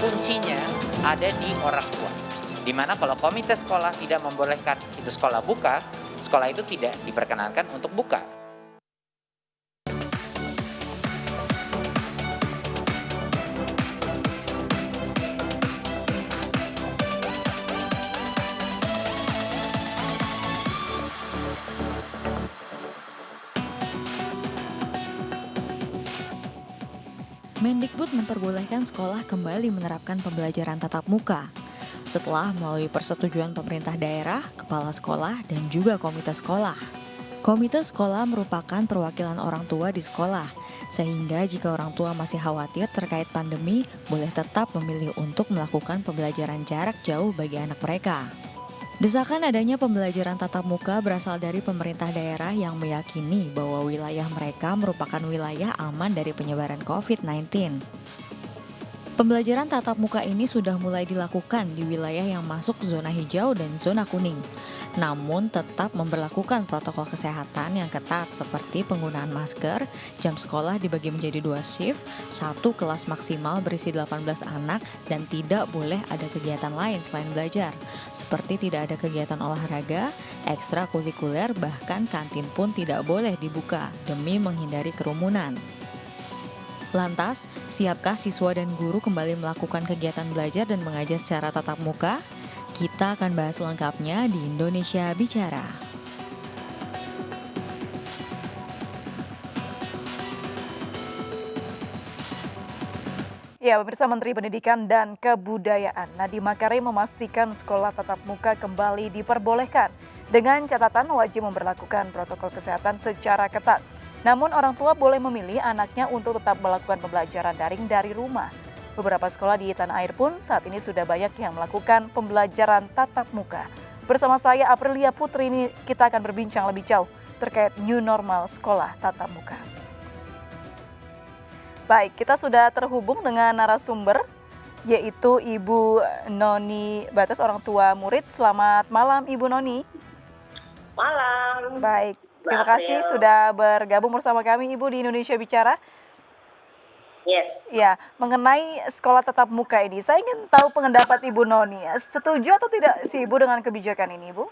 kuncinya ada di orang tua. Di mana kalau komite sekolah tidak membolehkan itu sekolah buka, sekolah itu tidak diperkenankan untuk buka. Mendikbud memperbolehkan sekolah kembali menerapkan pembelajaran tatap muka setelah melalui persetujuan pemerintah daerah, kepala sekolah, dan juga komite sekolah. Komite sekolah merupakan perwakilan orang tua di sekolah, sehingga jika orang tua masih khawatir terkait pandemi, boleh tetap memilih untuk melakukan pembelajaran jarak jauh bagi anak mereka. Desakan adanya pembelajaran tatap muka berasal dari pemerintah daerah yang meyakini bahwa wilayah mereka merupakan wilayah aman dari penyebaran COVID-19. Pembelajaran tatap muka ini sudah mulai dilakukan di wilayah yang masuk zona hijau dan zona kuning. Namun tetap memberlakukan protokol kesehatan yang ketat seperti penggunaan masker, jam sekolah dibagi menjadi 2 shift, 1 kelas maksimal berisi 18 anak, dan tidak boleh ada kegiatan lain selain belajar. Seperti tidak ada kegiatan olahraga, ekstrakurikuler, bahkan kantin pun tidak boleh dibuka demi menghindari kerumunan. Lantas, siapkah siswa dan guru kembali melakukan kegiatan belajar dan mengajar secara tatap muka? Kita akan bahas lengkapnya di Indonesia Bicara. Ya, pemirsa, Menteri Pendidikan dan Kebudayaan Nadiem Makarim memastikan sekolah tatap muka kembali diperbolehkan dengan catatan wajib memberlakukan protokol kesehatan secara ketat. Namun orang tua boleh memilih anaknya untuk tetap melakukan pembelajaran daring dari rumah. Beberapa sekolah di tanah air pun saat ini sudah banyak yang melakukan pembelajaran tatap muka. Bersama saya Aprilia Putri, ini kita akan berbincang lebih jauh terkait new normal sekolah tatap muka. Baik, kita sudah terhubung dengan narasumber yaitu Ibu Noni Batas, orang tua murid. Selamat malam Ibu Noni. Malam. Baik. Terima kasih sudah bergabung bersama kami Ibu di Indonesia Bicara. Yes. Ya, mengenai sekolah tatap muka ini, saya ingin tahu pendapat Ibu Noni. Setuju atau tidak sih Ibu dengan kebijakan ini, Ibu?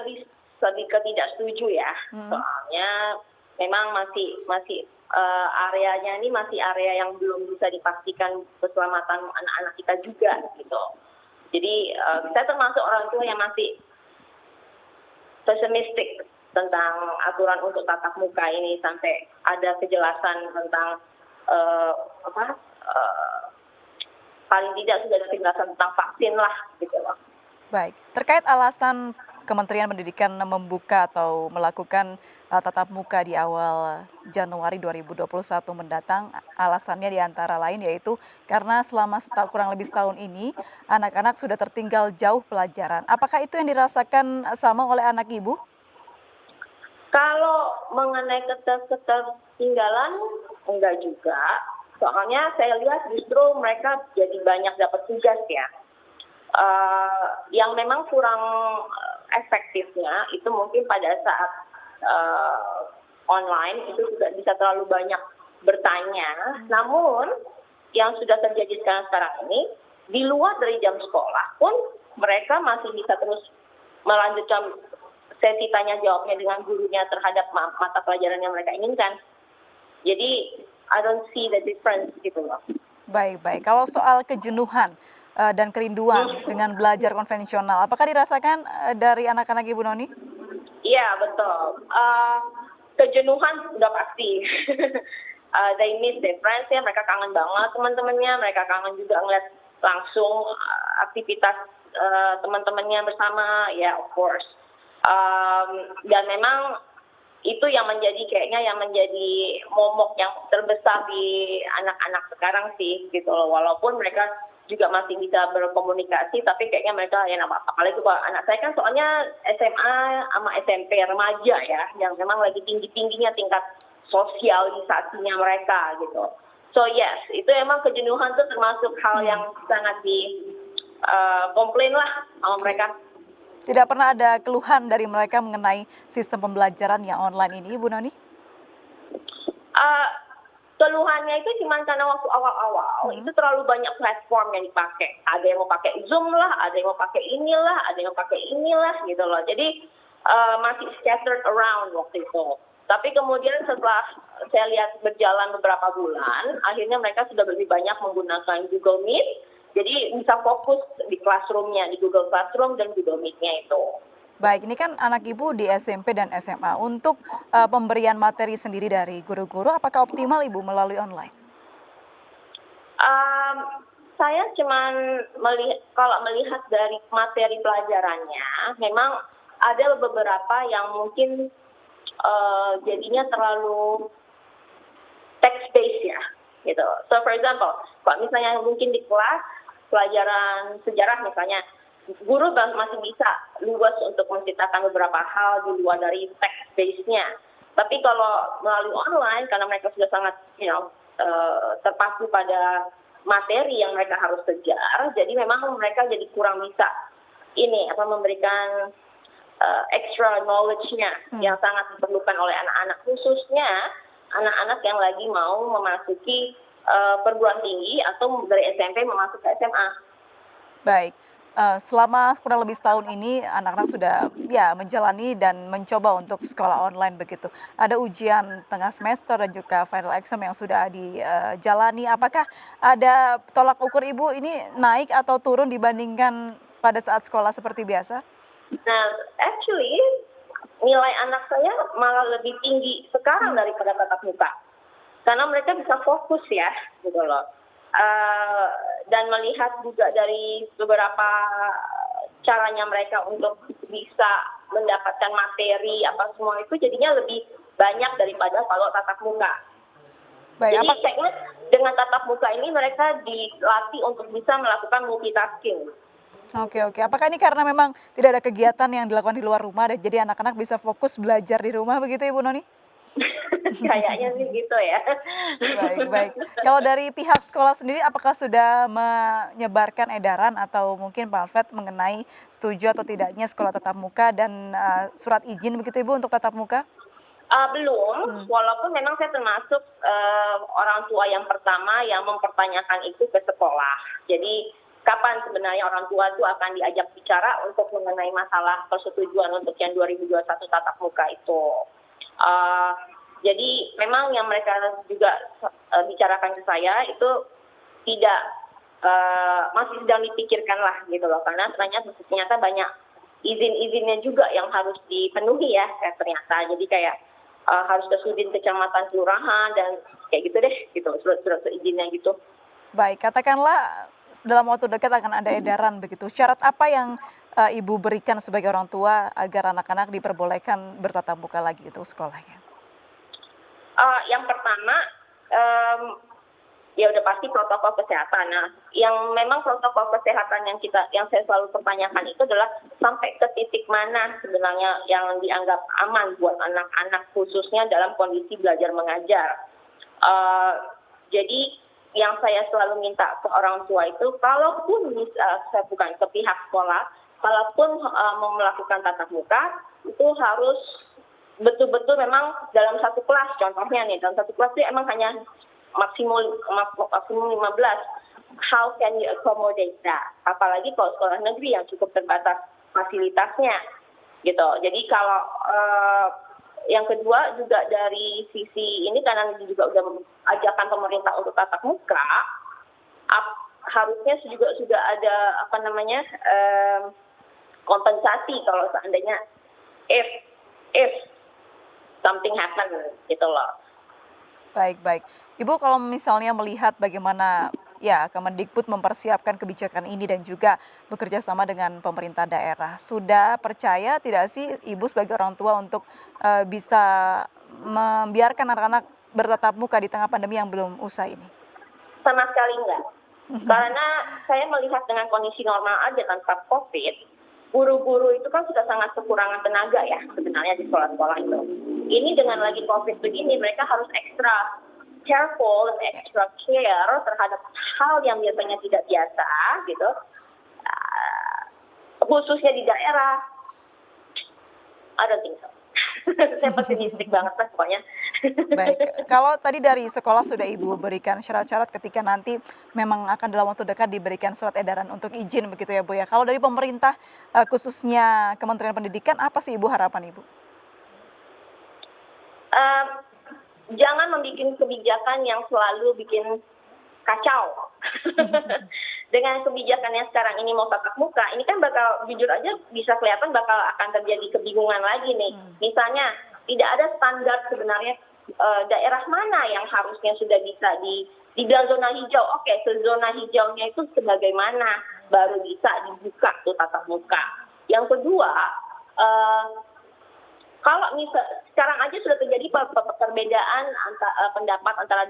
Lebih ke tidak setuju ya. Soalnya memang masih areanya ini masih area yang belum bisa dipastikan keselamatan anak-anak kita juga gitu. Jadi saya termasuk orang tua yang masih pesimistik tentang aturan untuk tatap muka ini sampai ada kejelasan tentang paling tidak sudah ada kejelasan tentang vaksin lah gitu loh. Baik, terkait alasan Kementerian Pendidikan membuka atau melakukan tatap muka di awal Januari 2021 mendatang, alasannya diantara lain yaitu karena selama kurang lebih setahun ini anak-anak sudah tertinggal jauh pelajaran. Apakah itu yang dirasakan sama oleh anak Ibu? Kalau mengenai ketertinggalan enggak juga, soalnya saya lihat justru mereka jadi banyak dapat tugas ya. Yang memang kurang efektifnya itu mungkin pada saat online itu juga bisa terlalu banyak bertanya. Namun yang sudah terjadi sekarang ini di luar dari jam sekolah pun mereka masih bisa terus melanjutkan sesi tanya jawabnya dengan gurunya terhadap mata pelajaran yang mereka inginkan. Jadi I don't see the difference gitu loh. Baik. Kalau soal kejenuhan dan kerinduan dengan belajar konvensional, apakah dirasakan dari anak-anak Ibu Noni? Iya, betul. Kejenuhan udah pasti. They miss their friends ya, mereka kangen banget teman-temannya, mereka kangen juga ngeliat langsung aktivitas teman-temannya bersama, ya of course. Dan memang itu yang menjadi momok yang terbesar di anak-anak sekarang sih gitu loh. Walaupun mereka juga masih bisa berkomunikasi, tapi kayaknya mereka apalagi anak saya kan soalnya SMA sama SMP remaja ya, yang memang lagi tinggi-tingginya tingkat sosialisasinya mereka gitu. So yes, itu emang kejenuhan tuh termasuk hal yang sangat komplain lah sama mereka. Tidak pernah ada keluhan dari mereka mengenai sistem pembelajaran yang online ini, Ibu Noni? keluhannya itu cuma karena waktu awal-awal itu terlalu banyak platform yang dipakai. Ada yang mau pakai Zoom lah, ada yang mau pakai inilah, ada yang mau pakai inilah gitu loh. Jadi masih scattered around waktu itu. Tapi kemudian setelah saya lihat berjalan beberapa bulan, akhirnya mereka sudah lebih banyak menggunakan Google Meet. Jadi bisa fokus di classroom-nya, di Google Classroom dan Google Meet-nya itu. Baik, ini kan anak Ibu di SMP dan SMA. Untuk pemberian materi sendiri dari guru-guru, apakah optimal Ibu melalui online? Saya cuman kalau melihat dari materi pelajarannya, memang ada beberapa yang mungkin jadinya terlalu text-based ya, gitu. So for example, kalau misalnya mungkin di kelas pelajaran sejarah misalnya, guru masih bisa luas untuk menceritakan beberapa hal di luar dari text-based-nya. Tapi kalau melalui online, karena mereka sudah sangat terpaku pada materi yang mereka harus kejar, jadi memang mereka jadi kurang bisa memberikan extra knowledge-nya yang sangat diperlukan oleh anak-anak, khususnya anak-anak yang lagi mau memasuki perguruan tinggi atau dari SMP memasuk ke SMA. Baik. Selama kurang lebih setahun ini anak-anak sudah menjalani dan mencoba untuk sekolah online begitu. Ada ujian tengah semester dan juga final exam yang sudah dijalani. Apakah ada tolak ukur Ibu ini naik atau turun dibandingkan pada saat sekolah seperti biasa? Nah, actually nilai anak saya malah lebih tinggi sekarang daripada tatap muka. Karena mereka bisa fokus ya, gitu loh. Dan melihat juga dari beberapa caranya mereka untuk bisa mendapatkan materi apa semua itu jadinya lebih banyak daripada kalau tatap muka. Baik, jadi kayaknya dengan tatap muka ini mereka dilatih untuk bisa melakukan multitasking. Oke. Apakah ini karena memang tidak ada kegiatan yang dilakukan di luar rumah dan jadi anak-anak bisa fokus belajar di rumah begitu Ibu Noni? Kayaknya sih gitu ya. Baik. Kalau dari pihak sekolah sendiri apakah sudah menyebarkan edaran atau mungkin pamflet mengenai setuju atau tidaknya sekolah tatap muka dan surat izin begitu Ibu untuk tatap muka? Belum, walaupun memang saya termasuk orang tua yang pertama yang mempertanyakan itu ke sekolah. Jadi kapan sebenarnya orang tua itu akan diajak bicara untuk mengenai masalah persetujuan untuk yang 2021 tatap muka itu. Jadi memang yang mereka juga bicarakan ke saya itu tidak masih sedang dipikirkan lah gitu loh, karena ternyata banyak izin-izinnya juga yang harus dipenuhi ya ternyata. Jadi kayak harus ke Sudin Kecamatan Kelurahan dan kayak gitu deh gitu, surat-surat izinnya gitu. Baik, katakanlah dalam waktu dekat akan ada edaran begitu. Syarat apa yang Ibu berikan sebagai orang tua agar anak-anak diperbolehkan bertatap muka lagi itu sekolahnya? Yang pertama, ya udah pasti protokol kesehatan. Nah, yang memang protokol kesehatan yang saya selalu pertanyakan itu adalah sampai ke titik mana sebenarnya yang dianggap aman buat anak-anak khususnya dalam kondisi belajar mengajar. Jadi yang saya selalu minta ke orang tua itu, kalaupun saya bukan ke pihak sekolah, kalaupun mau melakukan tatap muka, itu harus betul-betul memang dalam satu kelas. Contohnya nih, dalam satu kelas itu emang hanya maksimum 15. How can you accommodate that? Apalagi kalau sekolah negeri yang cukup terbatas fasilitasnya, gitu. Jadi kalau yang kedua juga dari sisi ini, karena juga udah ajakan pemerintah untuk tatap muka, harusnya juga sudah ada kompensasi kalau seandainya if something happen gitu loh. Baik. Ibu kalau misalnya melihat bagaimana Kemendikbud mempersiapkan kebijakan ini dan juga bekerja sama dengan pemerintah daerah, sudah percaya tidak sih Ibu sebagai orang tua untuk bisa membiarkan anak-anak bertatap muka di tengah pandemi yang belum usai ini? Sama sekali enggak. Karena saya melihat dengan kondisi normal aja tanpa COVID, guru-guru itu kan sudah sangat kekurangan tenaga ya sebenarnya di sekolah-sekolah itu. Ini dengan lagi COVID begini, mereka harus extra careful dan extra care terhadap hal yang biasanya tidak biasa gitu. Khususnya di daerah. I don't think so. Saya pesimistik banget lah pokoknya. Baik, kalau tadi dari sekolah sudah Ibu berikan syarat-syarat ketika nanti memang akan dalam waktu dekat diberikan surat edaran untuk izin begitu ya Bu ya. Kalau dari pemerintah khususnya Kementerian Pendidikan apa sih Ibu harapan Ibu? Eh, Jangan membuat kebijakan yang selalu bikin kacau. Dengan kebijakan yang sekarang ini mau tatap muka, ini kan bakal jujur aja bisa kelihatan bakal akan terjadi kebingungan lagi nih. Misalnya tidak ada standar sebenarnya daerah mana yang harusnya sudah bisa dibilang zona hijau. Oke, zona hijaunya itu sebagaimana baru bisa dibuka tuh tatap muka. Yang kedua, kalau sekarang aja sudah terjadi perbedaan pendapat antara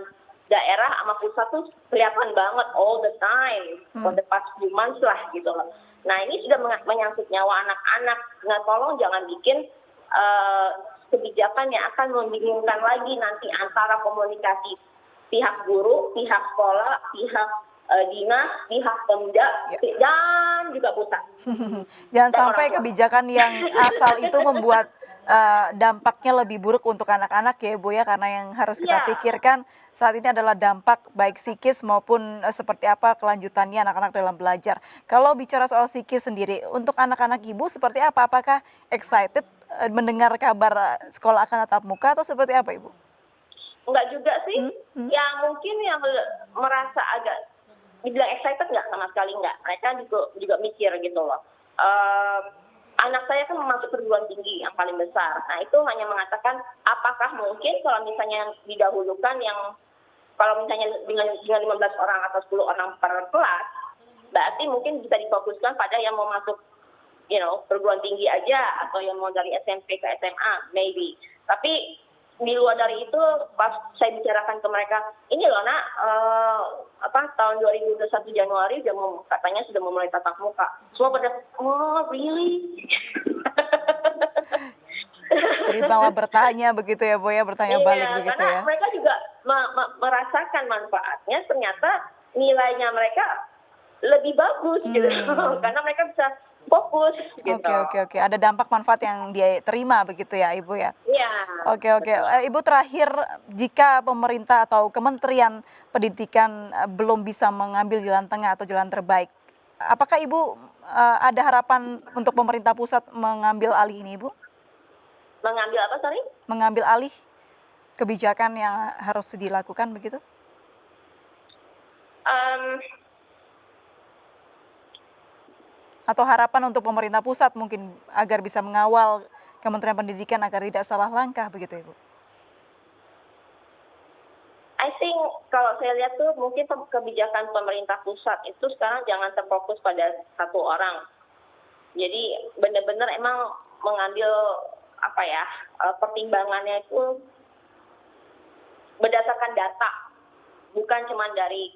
daerah sama pusat tuh kelihatan banget all the time for the past few months lah gitu loh. Nah ini sudah menyangkut nyawa anak-anak. Nah tolong jangan bikin kebijakan yang akan membingungkan lagi nanti antara komunikasi pihak guru, pihak sekolah, pihak dinas, pihak pemda, dan juga pusat. Jangan sampai kebijakan yang asal itu membuat dampaknya lebih buruk untuk anak-anak ya Bu ya, karena yang harus kita pikirkan saat ini adalah dampak baik psikis maupun seperti apa kelanjutannya anak-anak dalam belajar. Kalau bicara soal psikis sendiri, untuk anak-anak Ibu seperti apa? Apakah excited mendengar kabar sekolah akan tatap muka atau seperti apa Ibu? Enggak juga sih, ya mungkin yang merasa agak dibilang excited nggak, sama sekali nggak. Mereka juga mikir gitu loh. Anak saya kan masuk perguruan tinggi yang paling besar. Nah itu hanya mengatakan apakah mungkin kalau misalnya didahulukan yang kalau misalnya dengan 15 orang atau 10 orang per kelas, berarti mungkin bisa difokuskan pada yang mau masuk perguruan tinggi aja atau yang mau dari SMP ke SMA maybe. Tapi di luar dari itu pas saya bicarakan ke mereka, ini loh nak, tahun 2021 Januari katanya sudah mulai tatap muka. Semua pada oh really? Jadi malah bertanya begitu ya Bu ya, bertanya balik begitu ya. Mereka juga merasakan manfaatnya, ternyata nilainya mereka lebih bagus gitu. Karena mereka bisa fokus gitu. Oke. Ada dampak manfaat yang dia terima begitu ya Ibu ya. Iya. Oke. Ibu terakhir, jika pemerintah atau Kementerian Pendidikan belum bisa mengambil jalan tengah atau jalan terbaik, apakah Ibu ada harapan untuk pemerintah pusat mengambil alih ini Ibu? Mengambil apa, sorry? Mengambil alih kebijakan yang harus dilakukan begitu? Atau harapan untuk pemerintah pusat mungkin agar bisa mengawal Kementerian Pendidikan agar tidak salah langkah begitu Ibu? I think kalau saya lihat tuh mungkin kebijakan pemerintah pusat itu sekarang jangan terfokus pada satu orang. Jadi benar-benar emang mengambil pertimbangannya itu berdasarkan data, bukan cuma dari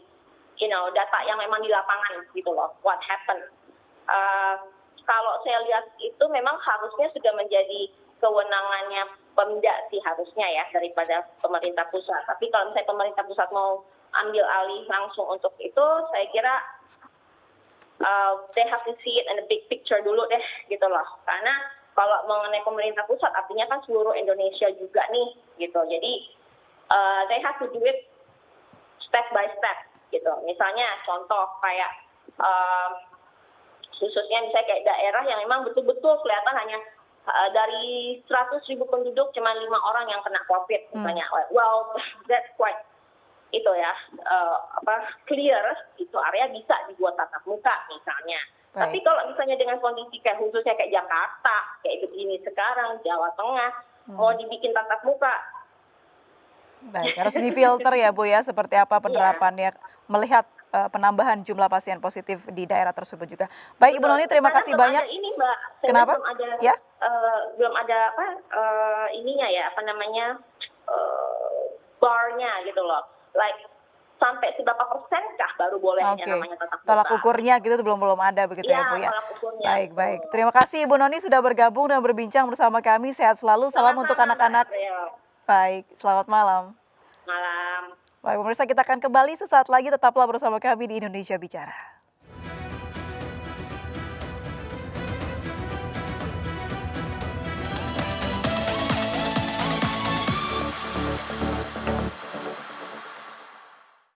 data yang memang di lapangan gitu loh, what happened. Kalau saya lihat itu memang harusnya sudah menjadi kewenangannya Pemda sih harusnya ya daripada pemerintah pusat. Tapi kalau misalnya pemerintah pusat mau ambil alih langsung untuk itu, saya kira they have to see it in the big picture dulu deh gitu loh. Karena kalau mengenai pemerintah pusat artinya kan seluruh Indonesia juga nih gitu. Jadi they have to do it step by step gitu. Misalnya contoh kayak khususnya misalnya kayak daerah yang memang betul-betul kelihatan hanya dari 100.000 penduduk cuma 5 orang yang kena COVID misalnya. Well, that's quite clear, itu area bisa dibuat tatap muka misalnya. Baik. Tapi kalau misalnya dengan kondisi kayak khususnya kayak Jakarta, kayak begini sekarang, Jawa Tengah, mau dibikin tatap muka. Baik, harus difilter ya Bu ya, seperti apa penerapannya, melihat penambahan jumlah pasien positif di daerah tersebut juga. Baik Ibu Noni, terima kasih banyak. Ada ini Mbak, Kenapa? belum ada, Ya? Belum ada barnya gitu loh. Like sampai seberapa persenkah baru bolehnya namanya tatap muka. Tolak ukurnya gitu belum ada begitu ya Bu ya. Tolak ukurnya. Baik. Terima kasih Ibu Noni sudah bergabung dan berbincang bersama kami. Sehat selalu. Salam untuk anak-anak. Baik, selamat malam. Malam. Baik pemirsa, kita akan kembali sesaat lagi, tetaplah bersama kami di Indonesia Bicara.